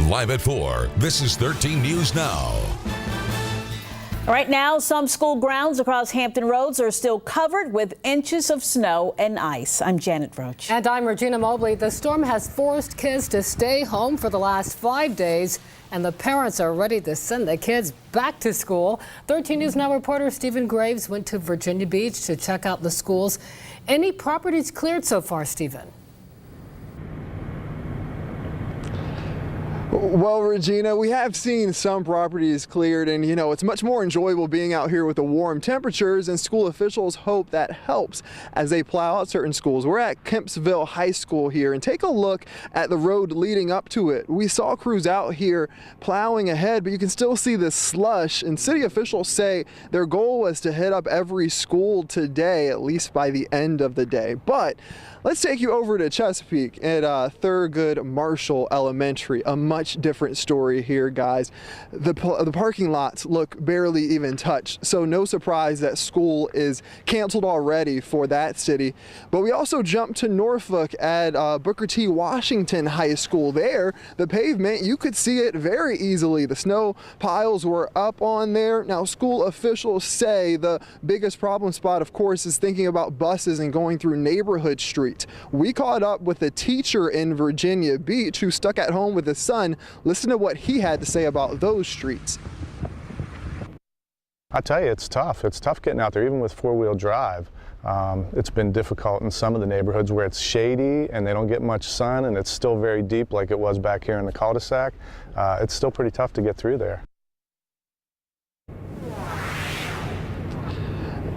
Live at 4, this is 13 News Now. Right now, some school grounds across Hampton Roads are still covered with inches of snow and ice. I'm Janet Roach. And I'm Regina Mobley. The storm has forced kids to stay home for the last 5 days, and the parents are ready to send the kids back to school. 13 News Now reporter Stephen Graves went to Virginia Beach to check out the schools. Any properties cleared so far, Stephen? Well, Regina, we have seen some properties cleared, and it's much more enjoyable being out here with the warm temperatures, and school officials hope that helps as they plow out certain schools. We're at Kempsville High School here, and take a look at the road leading up to it. We saw crews out here plowing ahead, but you can still see the slush, and city officials say their goal was to hit up every school today, at least by the end of the day. But let's take you over to Chesapeake at Thurgood Marshall Elementary. A much different story here, guys. The parking lots look barely even touched, so no surprise that school is canceled already for that city. But we also jumped to Norfolk at Booker T. Washington High School. There, the pavement, you could see it very easily. The snow piles were up on there. Now, school officials say the biggest problem spot, of course, is thinking about buses and going through neighborhood streets. We caught up with a teacher in Virginia Beach who stuck at home with his son. Listen to what he had to say about those streets. I tell you, it's tough. It's tough getting out there, even with four-wheel drive. It's been difficult in some of the neighborhoods where it's shady and they don't get much sun, and it's still very deep like it was back here in the cul-de-sac. It's still pretty tough to get through there.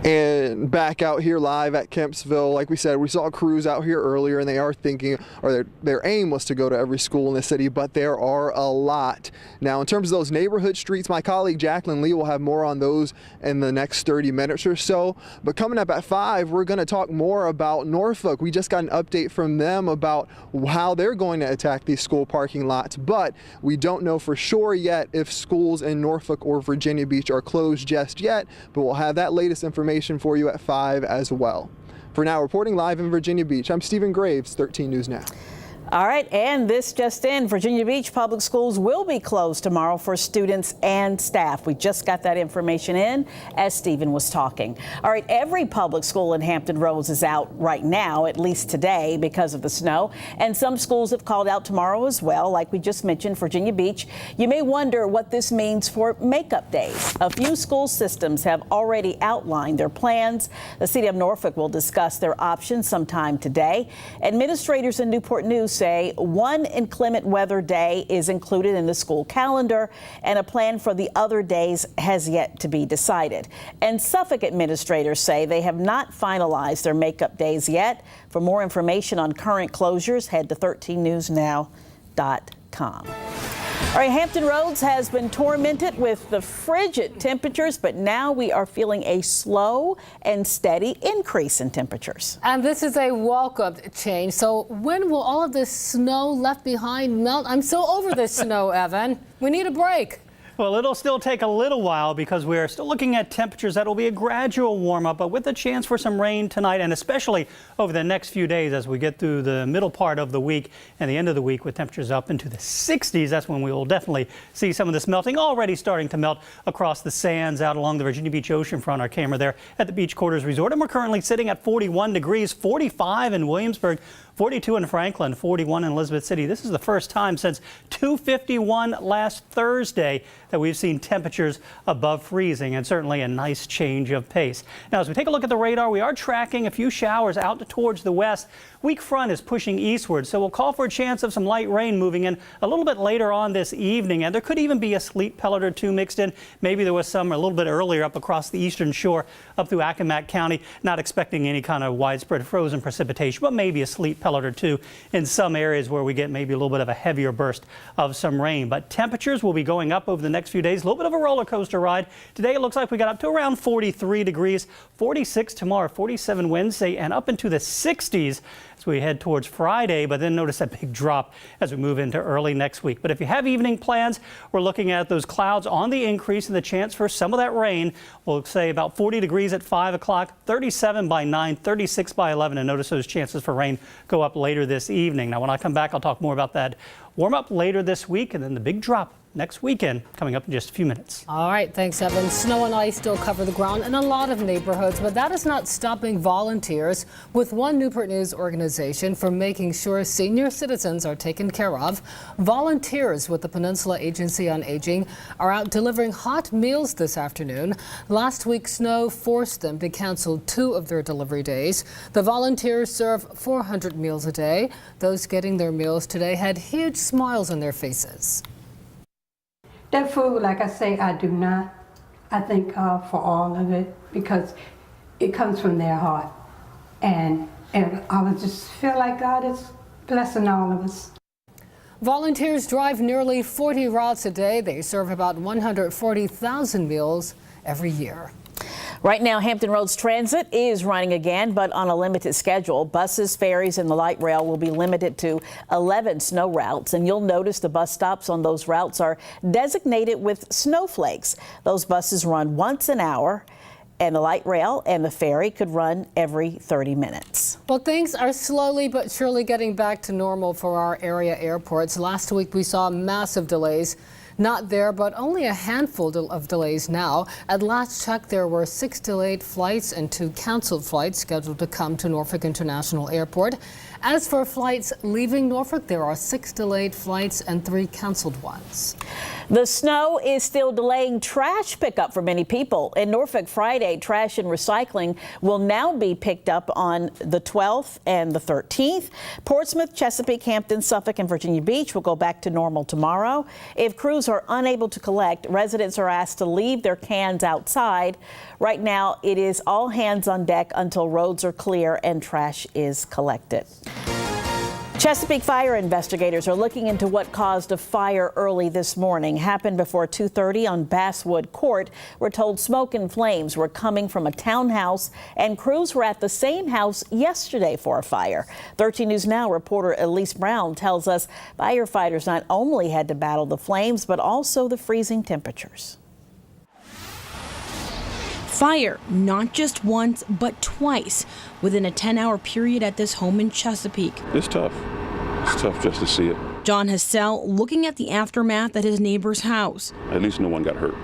And back out here live at Kempsville, like we said, we saw crews out here earlier, and they are thinking, or their aim was to go to every school in the city, but there are a lot. Now, in terms of those neighborhood streets, my colleague Jacqueline Lee will have more on those in the next 30 minutes or so. But coming up at 5, we're going to talk more about Norfolk. We just got an update from them about how they're going to attack these school parking lots, but we don't know for sure yet if schools in Norfolk or Virginia Beach are closed just yet, but we'll have that latest information for you at 5 as well. For now, reporting live in Virginia Beach, I'm Stephen Graves, 13 News Now. All right, and this just in, Virginia Beach public schools will be closed tomorrow for students and staff. We just got that information in as Stephen was talking. All right, every public school in Hampton Roads is out right now, at least today, because of the snow. And some schools have called out tomorrow as well, like we just mentioned, Virginia Beach. You may wonder what this means for makeup days. A few school systems have already outlined their plans. The city of Norfolk will discuss their options sometime today. Administrators in Newport News say one inclement weather day is included in the school calendar, and a plan for the other days has yet to be decided. And Suffolk administrators say they have not finalized their makeup days yet. For more information on current closures, head to 13newsnow.com. All right, Hampton Roads has been tormented with the frigid temperatures, but now we are feeling a slow and steady increase in temperatures. And this is a welcomed change. So when will all of this snow left behind melt? I'm so over this snow, Evan. We need a break. Well, it'll still take a little while because we're still looking at temperatures that will be a gradual warm up, but with a chance for some rain tonight and especially over the next few days as we get through the middle part of the week and the end of the week with temperatures up into the 60s. That's when we will definitely see some of this melting, already starting to melt across the sands out along the Virginia Beach oceanfront. Our camera there at the Beach Quarters Resort, and we're currently sitting at 41 degrees, 45 in Williamsburg, 42 in Franklin, 41 in Elizabeth City. This is the first time since 2:51 last Thursday that we've seen temperatures above freezing, and certainly a nice change of pace. Now, as we take a look at the radar, we are tracking a few showers out towards the west. Weak front is pushing eastward, so we'll call for a chance of some light rain moving in a little bit later on this evening, and there could even be a sleet pellet or two mixed in. Maybe there was some a little bit earlier up across the eastern shore up through Accomack County. Not expecting any kind of widespread frozen precipitation, but maybe a sleet pellet or two in some areas where we get maybe a little bit of a heavier burst of some rain. But temperatures will be going up over the next few days. A little bit of a roller coaster ride. Today it looks like we got up to around 43 degrees, 46 tomorrow, 47 Wednesday, and up into the 60s as we head towards Friday, but then notice that big drop as we move into early next week. But if you have evening plans, we're looking at those clouds on the increase and the chance for some of that rain. We'll say about 40 degrees at 5 o'clock, 37 by 9, 36 by 11, and notice those chances for rain go up later this evening. Now, when I come back, I'll talk more about that Warm up later this week, and then the big drop next weekend coming up in just a few minutes. All right, thanks, Evan. Snow and ice still cover the ground in a lot of neighborhoods, but that is not stopping volunteers with one Newport News organization from making sure senior citizens are taken care of. Volunteers with the Peninsula Agency on Aging are out delivering hot meals this afternoon. Last week, snow forced them to cancel 2 of their delivery days. The volunteers serve 400 meals a day. Those getting their meals today had huge smiles on their faces. That food, like I say, I do not. I thank God for all of it because it comes from their heart. And I would just feel like God is blessing all of us. Volunteers drive nearly 40 routes a day. They serve about 140,000 meals every year. Right now, Hampton Roads Transit is running again, but on a limited schedule. Buses, ferries, and the light rail will be limited to 11 snow routes, and you'll notice the bus stops on those routes are designated with snowflakes. Those buses run once an hour, and the light rail and the ferry could run every 30 minutes. Well, things are slowly but surely getting back to normal for our area airports. Last week, we saw massive delays. Not there, but only a handful of delays now. At last check, there were 6 delayed flights and 2 canceled flights scheduled to come to Norfolk International Airport. As for flights leaving Norfolk, there are 6 delayed flights and 3 canceled ones. The snow is still delaying trash pickup for many people. In Norfolk Friday, trash and recycling will now be picked up on the 12th and the 13th. Portsmouth, Chesapeake, Hampton, Suffolk, and Virginia Beach will go back to normal tomorrow. If crews are unable to collect, residents are asked to leave their cans outside. Right now, it is all hands on deck until roads are clear and trash is collected. Chesapeake fire investigators are looking into what caused a fire early this morning. Happened before 2:30 on Basswood Court. We're told smoke and flames were coming from a townhouse, and crews were at the same house yesterday for a fire. 13 News Now reporter Elise Brown tells us firefighters not only had to battle the flames, but also the freezing temperatures. Fire, not just once, but twice within a 10-hour period at this home in Chesapeake. It's tough. It's tough just to see it. John Hassell looking at the aftermath at his neighbor's house. At least no one got hurt.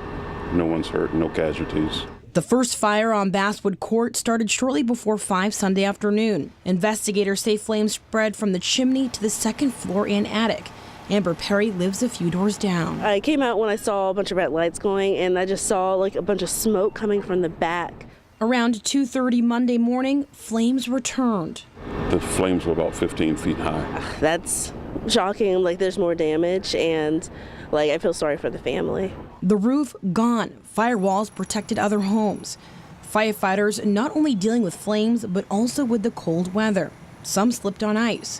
No one's hurt, no casualties. The first fire on Basswood Court started shortly before 5 Sunday afternoon. Investigators say flames spread from the chimney to the second floor and attic. Amber Perry lives a few doors down. I came out when I saw a bunch of red lights going, and I just saw like a bunch of smoke coming from the back. Around 2:30 Monday morning, flames returned. The flames were about 15 feet high. That's shocking. Like, there's more damage, and like I feel sorry for the family. The roof gone. Firewalls protected other homes. Firefighters not only dealing with flames, but also with the cold weather. Some slipped on ice.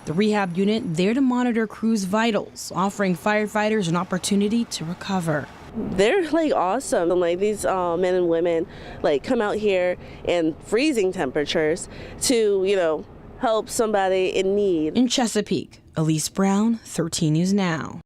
The rehab unit there to monitor crews' vitals, offering firefighters an opportunity to recover. They're like awesome. Like, these men and women like come out here in freezing temperatures to, help somebody in need. In Chesapeake, Elise Brown, 13 News Now.